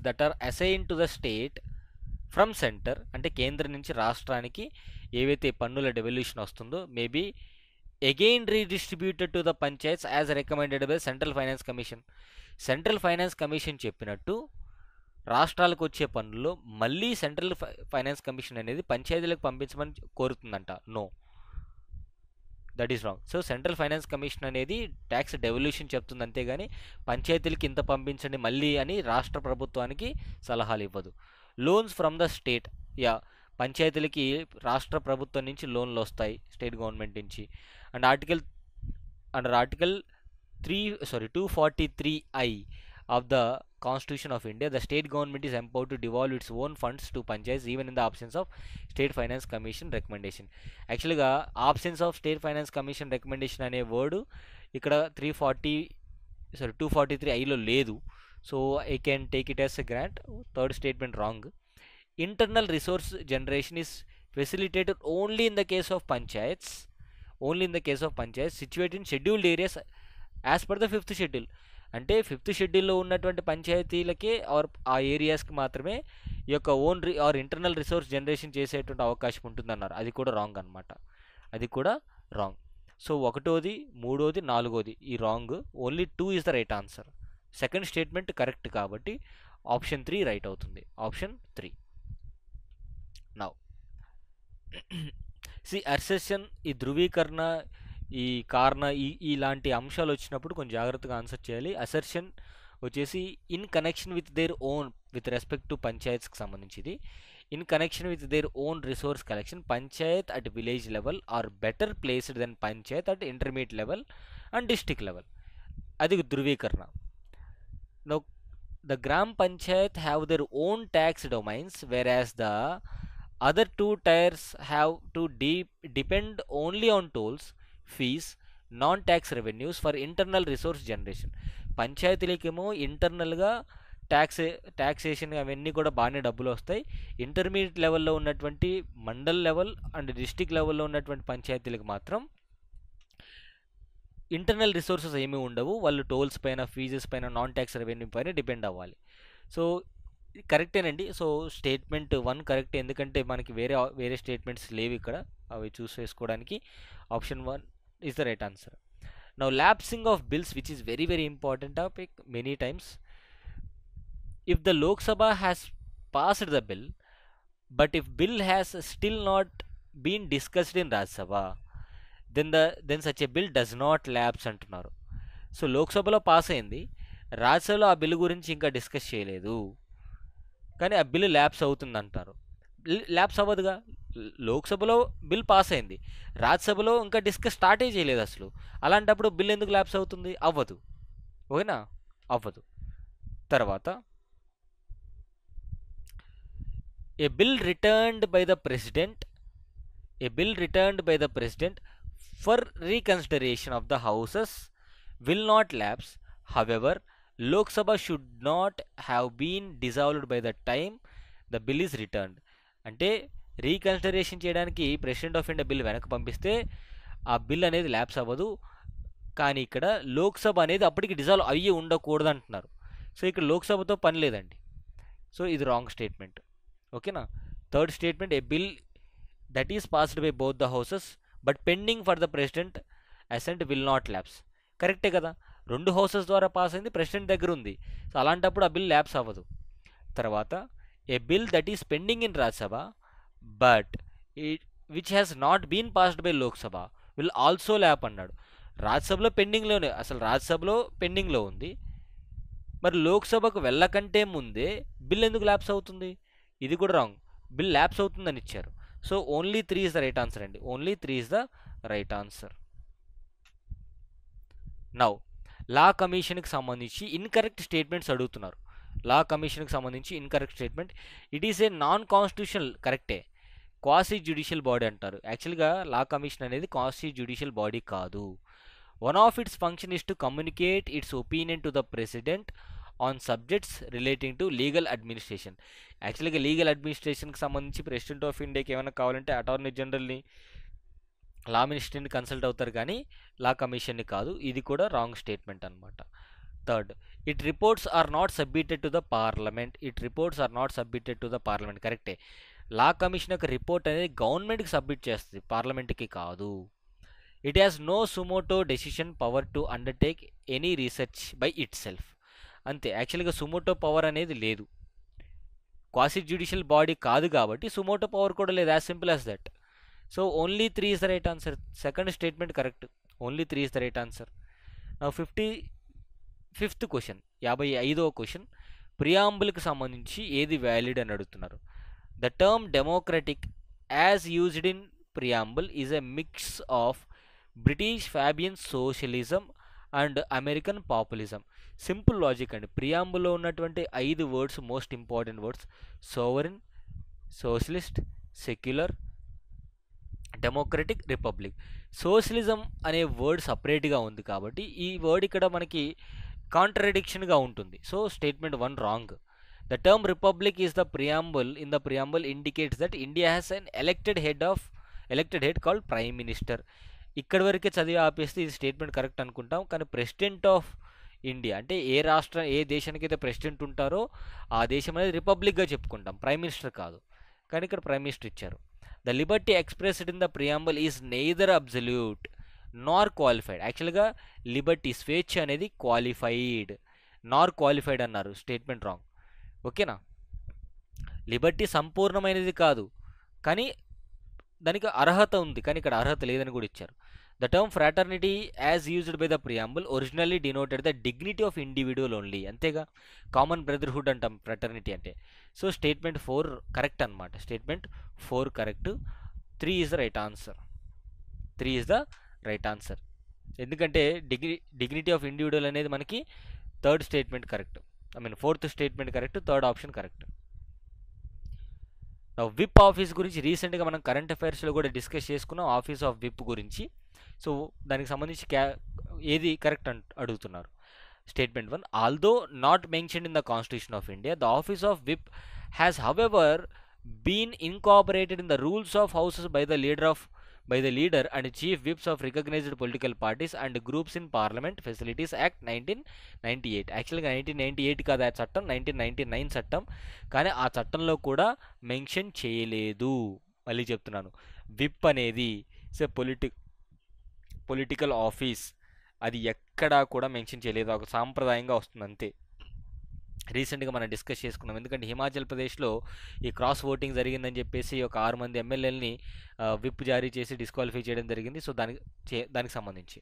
that are assign to the state from centre, అంటే కేంద్రం నుంచి రాష్ట్రానికి ఏవైతే పన్నుల డెవల్యూషన్ వస్తుందో maybe again రీడిస్ట్రిబ్యూటెడ్ to the panchayats as recommended by central finance commission. Central finance commission చెప్పినట్టు రాష్ట్రాలకు వచ్చే పన్నుల్లో మళ్ళీ సెంట్రల్ ఫైనాన్స్ కమిషన్ అనేది పంచాయతీలకు పంపించమని కోరుతుందంట. No, that is wrong. So central finance commission అనేది ట్యాక్స్ డెవల్యూషన్ చెప్తుంది, అంతేగాని పంచాయతీలకి ఇంత పంపించండి మళ్ళీ అని రాష్ట్ర ప్రభుత్వానికి సలహాలు ఇవ్వదు. లోన్స్ ఫ్రమ్ ద స్టేట్, పంచాయతీలకి రాష్ట్ర ప్రభుత్వం నుంచి లోన్లు వస్తాయి, స్టేట్ గవర్నమెంట్ నుంచి. And under article 243I of the Constitution of India, the state government is empowered to devolve its own funds to panchayats even in the absence of State Finance Commission recommendation. యాక్చువల్గా absence of State Finance Commission recommendation అనే word ఇక్కడ 243Iలో లేదు. So I can take it as a grant. Third statement wrong. Internal resource generation is facilitated only in the case of panchayats situated in scheduled areas as per the 5th schedule. అంటే 5th షెడ్యూల్లో ఉన్నటువంటి పంచాయతీలకే are ఆ ఏరియాస్కి మాత్రమే ఈ యొక్క internal resource generation చేసేటువంటి అవకాశం ఉంటుందన్నారు. అది కూడా రాంగ్ అనమాట, అది కూడా రాంగ్. సో 1వ, 3వది, 4వది ఈ wrong. Only 2 is the right answer. Second statement correct కాబట్టి ఆప్షన్ 3 రైట్ అవుతుంది. ఆప్షన్ 3. నౌ అసెషన్, ఈ ధృవీకరణ, ఈ కారణ, ఇలాంటి అంశాలు వచ్చినప్పుడు కొంచెం జాగ్రత్తగా ఆన్సర్ చేయాలి. అసెర్షన్ వచ్చేసి in connection with their own, with respect to పంచాయత్స్కి సంబంధించింది. In connection with their own resource collection, panchayat at village level are better placed than panchayat at intermediate level and district level. అది ధృవీకరణ. Now the gram panchayat have their own tax domains whereas the other 2 tiers have to depend only on tolls, fees, non-tax revenues for internal resource generation. పంచాయతీలకేమో ఇంటర్నల్గా taxation అవన్నీ కూడా బాగానే డబ్బులు వస్తాయి. Intermediate లెవెల్లో ఉన్నటువంటి మండల్ లెవెల్ అండ్ డిస్ట్రిక్ట్ లెవెల్లో ఉన్నటువంటి పంచాయతీలకు మాత్రం ఇంటర్నల్ రిసోర్సెస్ ఏమీ ఉండవు. వాళ్ళు టోల్స్ పైన, ఫీజెస్ పైన, నాన్ ట్యాక్స్ రెవెన్యూ పైన డిపెండ్ అవ్వాలి. సో కరెక్టేనండి. సో స్టేట్మెంట్ 1 కరెక్ట్, ఎందుకంటే మనకి వేరే స్టేట్మెంట్స్ లేవు ఇక్కడ, అవి చూస్ చేసుకోవడానికి. Option 1 is the right answer. Now lapsing of bills, which is very very important topic many times. If the Lok Sabha has passed the bill but if bill has still not been discussed in Rajya Sabha then such a bill does not lapse అంటున్నారు. So లోక్సభలో pass అయింది, రాజ్యసభలో ఆ bill గురించి ఇంకా discuss చేయలేదు, కానీ ఆ బిల్ ల్యాప్స్ అవుతుంది అంటారు. ల్యాప్స్ అవ్వదుగా. లోక్సభలో బిల్ పాస్ అయింది, రాజ్యసభలో ఇంకా డిస్కస్ స్టార్టే చేయలేదు అసలు. అలాంటప్పుడు బిల్ ఎందుకు ల్యాప్స్ అవుతుంది? అవ్వదు. ఓకేనా? అవ్వదు. తర్వాత a bill returned by the president for reconsideration of the houses will not lapse. However Lok Sabha should not have been dissolved by the time the bill is returned. అంటే reconsideration చేయడానికి president of India bill వెనక్కి పంపిస్తే ఆ bill అనేది lapse అవ్వదు. కానీ ఇక్కడ లోక్సభ అనేది అప్పటికి డిజాల్వ్ అయ్యి ఉండకూడదు అంటున్నారు. సో ఇక్కడ లోక్సభతో పని లేదండి. సో ఇది రాంగ్ స్టేట్మెంట్. ఓకేనా? Third statement, a bill that is passed by both the houses but pending for the president assent will not lapse. కరెక్టే కదా, 2 హౌసెస్ ద్వారా పాస్ అయింది, ప్రెసిడెంట్ దగ్గర ఉంది. సో అలాంటప్పుడు ఆ బిల్ ల్యాప్స్ అవ్వదు. తర్వాత a bill that is pending in Rajya Sabha but which has not been passed by Lok Sabha will also lapse అన్నాడు. రాజ్యసభలో పెండింగ్లో ఉంది, మరి లోక్సభకు వెళ్ళకంటే ముందే బిల్ ఎందుకు ల్యాప్స్ అవుతుంది? ఇది కూడా రాంగ్. బిల్ ల్యాప్స్ అవుతుందని ఇచ్చారు. So only 3 is the right answer అండి. Only 3 is the right answer. Now law కమిషన్కి సంబంధించి ఇన్కరెక్ట్ స్టేట్మెంట్స్ అడుగుతున్నారు. లా కమిషన్కి సంబంధించి incorrect statement, it is a non constitutional, కరెక్టే, క్వాసీ జ్యుడిషియల్ బాడీ అంటారు. యాక్చువల్గా లా కమిషన్ అనేది క్వాసీ జ్యుడిషియల్ బాడీ కాదు. One of its function is to communicate its opinion to the president on subjects relating to legal administration. యాక్చువల్గా legal అడ్మినిస్ట్రేషన్కి సంబంధించి president of ఇండియాకి ఏమైనా కావాలంటే అటార్నీ జనరల్ని, లా మినిస్ట్రీని కన్సల్ట్ అవుతారు, కానీ లా కమిషన్ని కాదు. ఇది కూడా రాంగ్ స్టేట్మెంట్ అనమాట. Third, it reports are not submitted to the parliament. It reports are not submitted to the parliament. కరెక్టే. లా కమిషన్ యొక్క రిపోర్ట్ అనేది గవర్నమెంట్కి సబ్మిట్ చేస్తుంది, పార్లమెంట్కి కాదు. It has no suo motu decision power to undertake any research by itself. అంతే, యాక్చువల్గా suo motu power అనేది లేదు, క్వాసి జ్యుడిషియల్ బాడీ కాదు కాబట్టి సుమోటో పవర్ కూడా లేదు, as simple as that. So only 3 is the right answer. Second statement correct, only 3 is the right answer. నా 55th question, 55వ question, ప్రియాంబుల్కి సంబంధించి ఏది వ్యాలిడ్ అని అడుగుతున్నారు. The term democratic as used in preamble is a mix of British Fabian socialism and American populism. Simple logic అండి. ప్రియాంబుల్లో ఉన్నటువంటి 5 words most important words: sovereign, socialist, secular, democratic, republic. Socialism అనే word సపరేట్గా ఉంది కాబట్టి ఈ word ఇక్కడ మనకి కాంట్రడిక్షన్గా ఉంటుంది. So statement 1 wrong. The term republic is the preamble in the preamble indicates that India has an elected head called prime minister. ఇక్కడి వరకే చదివి ఆపేస్తే ఇది స్టేట్మెంట్ కరెక్ట్ అనుకుంటాం, కానీ ప్రెసిడెంట్ ఆఫ్ ఇండియా అంటే ఏ దేశానికి అయితే ప్రెసిడెంట్ ఉంటారో ఆ దేశం అనేది రిపబ్లిక్గా చెప్పుకుంటాం, ప్రైమ్ మినిస్టర్ కాదు. కానీ ఇక్కడ ప్రైమ్ మినిస్టర్ ఇచ్చారు. The Liberty expressed in the preamble is neither absolute Nar qualified. యాక్చువల్గా లిబర్టీ, స్వేచ్ఛ అనేది క్వాలిఫైడ్, నార్ క్వాలిఫైడ్ అన్నారు, స్టేట్మెంట్ రాంగ్. ఓకేనా, లిబర్టీ సంపూర్ణమైనది కాదు, కానీ దానికి అర్హత ఉంది, కానీ ఇక్కడ అర్హత లేదని కూడా ఇచ్చారు. The term fraternity as used by the preamble originally denoted the dignity of individual only. అంతేగా, కామన్ బ్రదర్హుడ్ అంటాం ఫ్రాటర్నిటీ అంటే. సో స్టేట్మెంట్ 4 కరెక్ట్ అనమాట. Statement 4 correct. 3 is the right answer. 3 is the right answer. ఎందుకంటే dignity of individual అనేది మనకి third statement correct, fourth statement correct, third option correct. Whip office గురించి రీసెంట్గా మనం కరెంట్ అఫైర్స్లో కూడా డిస్కస్ చేసుకున్నాం, ఆఫీస్ ఆఫ్ విప్ గురించి. సో దానికి సంబంధించి ఏది కరెక్ట్ అడుగుతున్నారు. Statement 1, although not mentioned in the constitution of India, the office of whip has however been incorporated in the rules of houses by the leader and chief whips of recognised political parties and groups in parliament facilities act 1998. యాక్చువల్గా 1998 కాదు ఆ చట్టం, 1999 చట్టం, కానీ ఆ చట్టంలో కూడా mention చేయలేదు. మళ్ళీ చెప్తున్నాను, విప్ అనేది పొలిటికల్ ఆఫీస్, అది ఎక్కడా కూడా మెన్షన్ చేయలేదు, ఒక సాంప్రదాయంగా వస్తుంది అంతే. రీసెంట్గా మనం డిస్కస్ చేసుకున్నాం, ఎందుకంటే హిమాచల్ ప్రదేశ్లో ఈ క్రాస్ ఓటింగ్ జరిగిందని చెప్పేసి ఒక 6 మంది ఎమ్మెల్యేలని విప్ జారీ చేసి డిస్క్వాలిఫై చేయడం జరిగింది. సో దానికి సంబంధించి.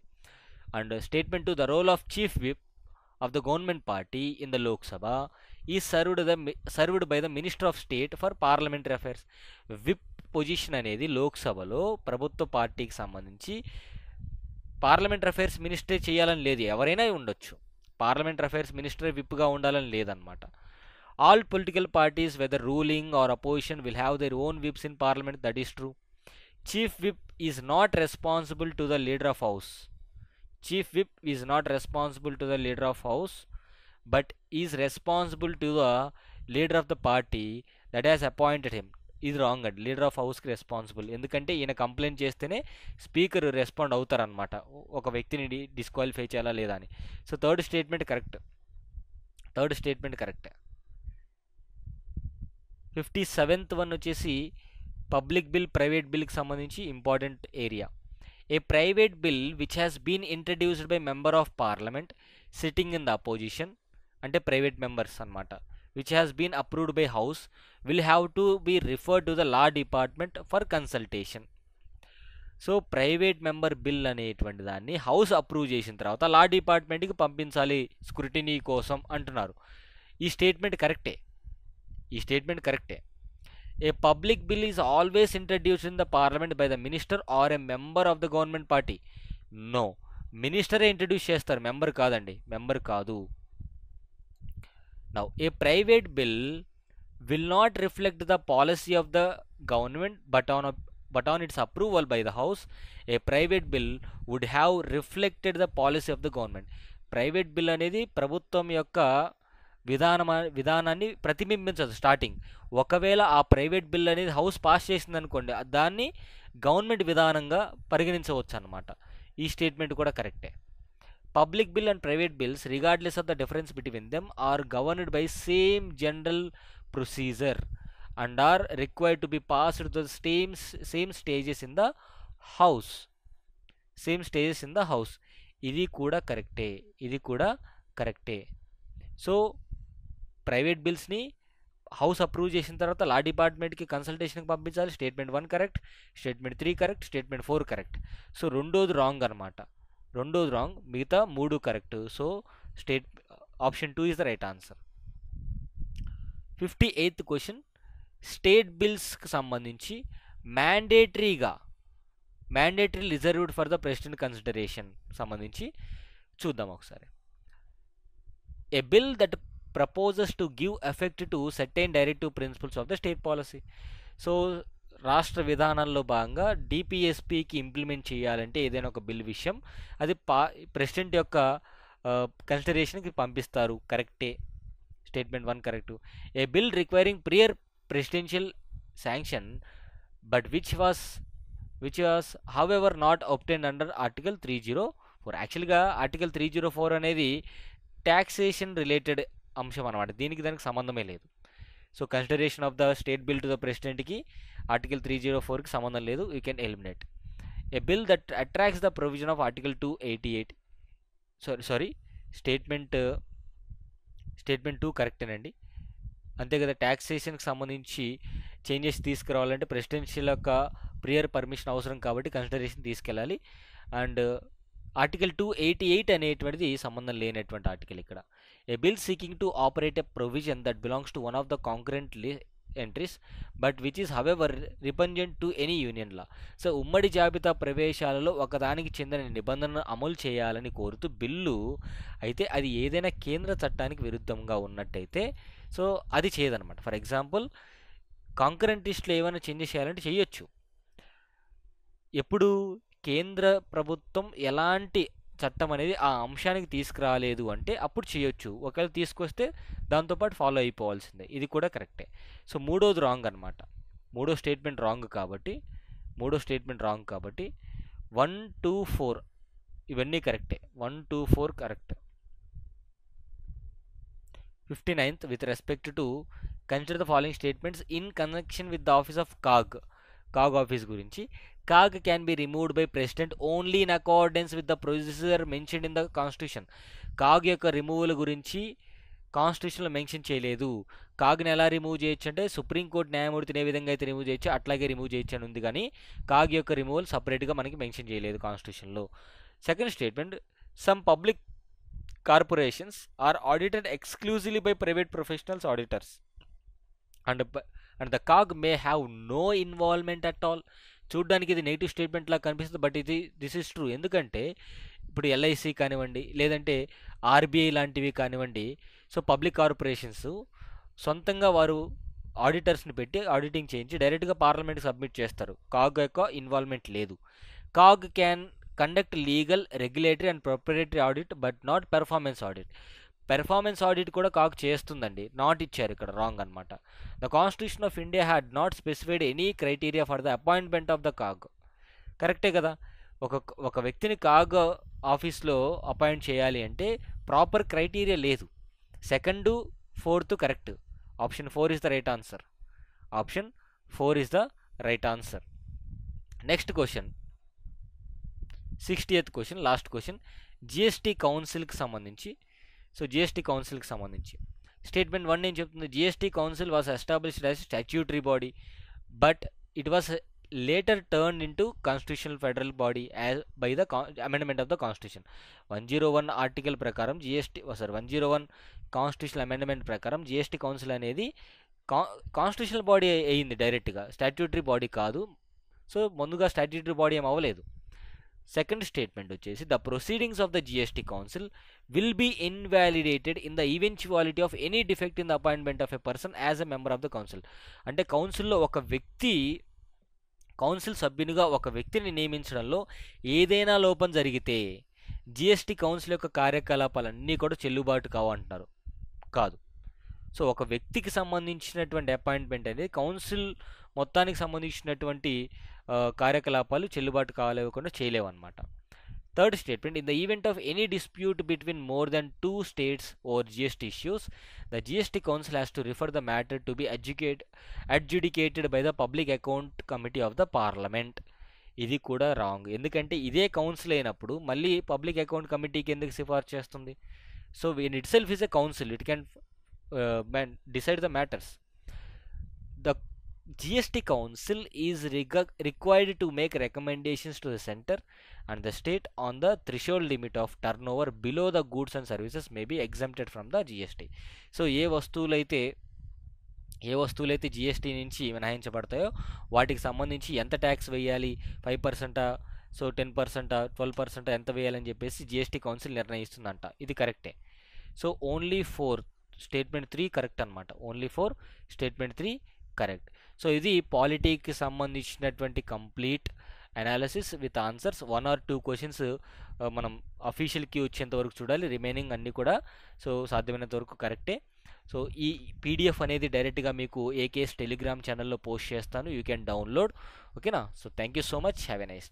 And statement 2, the role of chief whip of the government party in the Lok Sabha is served by the minister of state for parliamentary affairs. Whip position అనేది లోక్సభలో ప్రభుత్వ పార్టీకి సంబంధించి పార్లమెంటరీ అఫైర్స్ మినిస్టరే చేయాలని లేదు, ఎవరైనా ఉండొచ్చు. పార్లమెంటరీ అఫైర్స్ మినిస్టరే విప్గా ఉండాలని లేదనమాట. All political parties whether ruling or opposition will have their own whips in parliament, that is true. Chief whip is not responsible to the leader of house. Chief whip is not responsible to the leader of house but is responsible to the leader of the party that has appointed him. ఇది wrong అండి, leader of హౌస్కి responsible, ఎందుకంటే ఈయన complaint చేస్తేనే speaker respond అవుతారనమాట ఒక వ్యక్తిని disqualify చేయాలా లేదా అని. So third statement correct. 57th one వచ్చేసి పబ్లిక్ బిల్, ప్రైవేట్ బిల్కి సంబంధించి important area. A private bill which has been introduced by member of parliament sitting in the opposition, అంటే ప్రైవేట్ మెంబర్స్ అనమాట, which has been approved by house will have to be referred to the law department for consultation. So private member bill అనేటువంటి దాన్ని house approve చేసిన తర్వాత law డిపార్ట్మెంట్కి పంపించాలి scrutiny కోసం అంటున్నారు. ఈ స్టేట్మెంట్ కరెక్టే. A public bill is always introduced in the parliament by the minister or a member of the government party. No, మినిస్టరే ఇంట్రడ్యూస్ చేస్తారు, మెంబర్ కాదండి, మెంబర్ కాదు. Now, a private bill will not reflect the policy of the government but on its approval by the house, a private bill would have reflected the policy of the government. Private bill అనేది ప్రభుత్వం యొక్క విధానాన్ని ప్రతిబింబించదు starting. ఒకవేళ ఆ private bill అనేది house pass చేసింది అనుకోండి, దాన్ని గవర్నమెంట్ విధానంగా పరిగణించవచ్చు అన్నమాట. ఈ స్టేట్మెంట్ కూడా కరెక్టే. Public bill and private bills, regardless of the difference between them, are governed by same general procedure and are required to be passed to the same stages in the house. Same stages in the house. ఇది కూడా కరెక్టే, ఇది కూడా కరెక్టే. So private బిల్స్ని house approve చేసిన తర్వాత law డిపార్ట్మెంట్కి కన్సల్టేషన్కి పంపించాలి. Statement 1 correct, statement 3 correct, statement 4 correct. So రెండోది రాంగ్ అనమాట, రెండోది రాంగ్, మిగతా 3 correct. So option 2 is the right answer. 58th question, state బిల్స్కి సంబంధించి mandatory reserved for the president consideration సంబంధించి చూద్దాం ఒకసారి. A bill that proposes to give effect to certain directive principles of the state policy. So రాష్ట్ర విధానంలో భాగంగా డిపిఎస్పికి implement చేయాలంటే ఏదైనా ఒక బిల్ విషయం అది ప్రెసిడెంట్ యొక్క కన్సిడరేషన్కి పంపిస్తారు. కరెక్టే, statement 1 correct. A bill requiring prior presidential sanction but which was however not obtained under article 304. యాక్చువల్గా ఆర్టికల్ 304 అనేది ట్యాక్సేషన్ రిలేటెడ్ అంశం అనమాట, దీనికి దానికి సంబంధమే లేదు. So consideration of the state bill to the ప్రెసిడెంట్కి ఆర్టికల్ 304కి సంబంధం లేదు, you can eliminate. A bill that attracts the provision of article 288, sorry statement 2 కరెక్టేనండి. అంతే కదా, ట్యాక్సేషన్కి సంబంధించి చేంజెస్ తీసుకురావాలంటే ప్రెసిడెన్షియల్ యొక్క ప్రియర్ పర్మిషన్ అవసరం కాబట్టి కన్సిడరేషన్ తీసుకెళ్ళాలి. అండ్ ఆర్టికల్ 288 అనేటువంటిది సంబంధం లేనటువంటి ఆర్టికల్ ఇక్కడ. A bill seeking to operate a provision that belongs to one of the concurrent entries but which is however repugnant to any union law. So ఉమ్మడి జాబితా ప్రవేశాలలో ఒకదానికి చెందిన నిబంధనను అమలు చేయాలని కోరుతూ బిల్లు అయితే అది ఏదైనా కేంద్ర చట్టానికి విరుద్ధంగా ఉన్నట్టయితే సో అది చేయదన్నమాట. ఫర్ ఎగ్జాంపుల్ కాంకరెంట్ లిస్ట్లో ఏమైనా చేంజెస్ చేయాలంటే చేయొచ్చు. ఎప్పుడు కేంద్ర ప్రభుత్వం ఎలాంటి చట్టం అనేది ఆ అంశానికి తీసుకురాలేదు అంటే అప్పుడు చేయొచ్చు, ఒకవేళ తీసుకొస్తే దాంతోపాటు ఫాలో అయిపోవాల్సిందే. ఇది కూడా కరెక్టే. సో మూడోది రాంగ్ అనమాట, మూడో స్టేట్మెంట్ రాంగ్ కాబట్టి 1, 2, 4 ఇవన్నీ కరెక్టే. 1, 2, 4 correct. 59th, with respect to consider the following statements in connection with the office of CAG office గురించి. CAG can be removed by president only in accordance with the procedure mentioned in the constitution. CAG యొక్క removal గురించి కాన్స్టిట్యూషన్లో mention చేయలేదు. కాగ్ని ఎలా remove చేయొచ్చు అంటే supreme court న్యాయమూర్తిని ఏ విధంగా అయితే రిమూవ్ చేయొచ్చు అట్లాగే రిమూవ్ చేయొచ్చు అని ఉంది, కానీ కాగ్ యొక్క రిమూవల్ సపరేట్గా మనకి మెన్షన్ చేయలేదు కాన్స్టిట్యూషన్లో. Second statement, some public corporations are audited exclusively by private professionals auditors and the CAG may have no involvement at all. చూడ్డానికి ఇది నెగిటివ్ స్టేట్మెంట్ లాగా కనిపిస్తుంది, బట్ దిస్ ఈస్ ట్రూ. ఎందుకంటే ఇప్పుడు ఎల్ఐసి కానివ్వండి లేదంటే ఆర్బీఐ లాంటివి కానివ్వండి, సో పబ్లిక్ కార్పొరేషన్స్ సొంతంగా వారు ఆడిటర్స్ని పెట్టి ఆడిటింగ్ చేయించి డైరెక్ట్గా పార్లమెంట్కి సబ్మిట్ చేస్తారు. కాగ్ యొక్క ఇన్వాల్వ్మెంట్ లేదు. CAG can conduct legal, regulatory and proprietary audit but not performance audit. Performance audit కూడా కాగ్ చేస్తుందండి, నాట్ ఇచ్చారు ఇక్కడ, రాంగ్ అనమాట. The constitution of India had not specified any criteria for the appointment of the CAG. కరెక్టే కదా, ఒక వ్యక్తిని CAG ఆఫీస్లో అపాయింట్ చేయాలి అంటే ప్రాపర్ క్రైటీరియా లేదు. 2, 4 correct. Option 4 is the right answer. Option 4 is the right answer. Next question, 60th question, last question. GST కౌన్సిల్కి సంబంధించి. సో జిఎస్టీ కౌన్సిల్కి సంబంధించి స్టేట్మెంట్ 1 ఏం చెప్తుంది? GST council was established as statutory body but it was later turn into constitutional federal body by the amendment of the constitution. 101 article ప్రకారం 101 constitutional amendment ప్రకారం GST council అనేది constitutional body అయ్యింది డైరెక్ట్గా, statutory body కాదు. So ముందుగా statutory body ఏం అవ్వలేదు. Second statement వచ్చేసి the proceedings of the GST council will be invalidated in the eventuality of any defect in the appointment of a person as a member of the council. అంటే council సభ్యునిగా ఒక వ్యక్తిని నియమించడంలో ఏదైనా లోపం జరిగితే జిఎస్టీ కౌన్సిల్ యొక్క కార్యకలాపాలన్నీ కూడా చెల్లుబాటు కావంటున్నారు. కాదు. సో ఒక వ్యక్తికి సంబంధించినటువంటి అపాయింట్మెంట్ అనేది కౌన్సిల్ మొత్తానికి సంబంధించినటువంటి కార్యకలాపాలు చెల్లుబాటు కాలేకుండా చేయలేవన్నమాట. Third statement, in the event of any dispute between more than two states over GST issues, the GST Council has to refer the matter to be adjudicated by the Public Account Committee of the Parliament. ఇది కూడా wrong. ఎందుకంటే ఇదే council అయినప్పుడు మళ్ళీ public account కమిటీకి ఎందుకు సిఫార్సు చేస్తుంది? So in it self is a council, it can decide the matters. The GST Council is required to make recommendations to the center and the state on the threshold limit of turnover below the goods and services may be exempted from the GST. So ఏ వస్తువులైతే GST నుంచి మినహాయించబడతాయో వాటికి సంబంధించి ఎంత tax వేయాలి, 5%, so 10%, 12% ఎంత వేయాలని చెప్పేసి GST కౌన్సిల్ నిర్ణయిస్తుందంట. ఇది కరెక్టే. So only four statement 3 correct అనమాట. Only four statement 3 correct. So ఇది పాలిటీకి సంబంధించినటువంటి complete analysis with answers. 1 or 2 questions మనం అఫీషియల్కి వచ్చేంత వరకు చూడాలి, రిమైనింగ్ అన్నీ కూడా సో సాధ్యమైనంత వరకు కరెక్టే. సో ఈ PDF అనేది డైరెక్ట్గా మీకు ఏకేఎస్ టెలిగ్రామ్ ఛానల్లో పోస్ట్ చేస్తాను, యూ క్యాన్ డౌన్లోడ్. ఓకేనా? So thank you so much, have a nice day.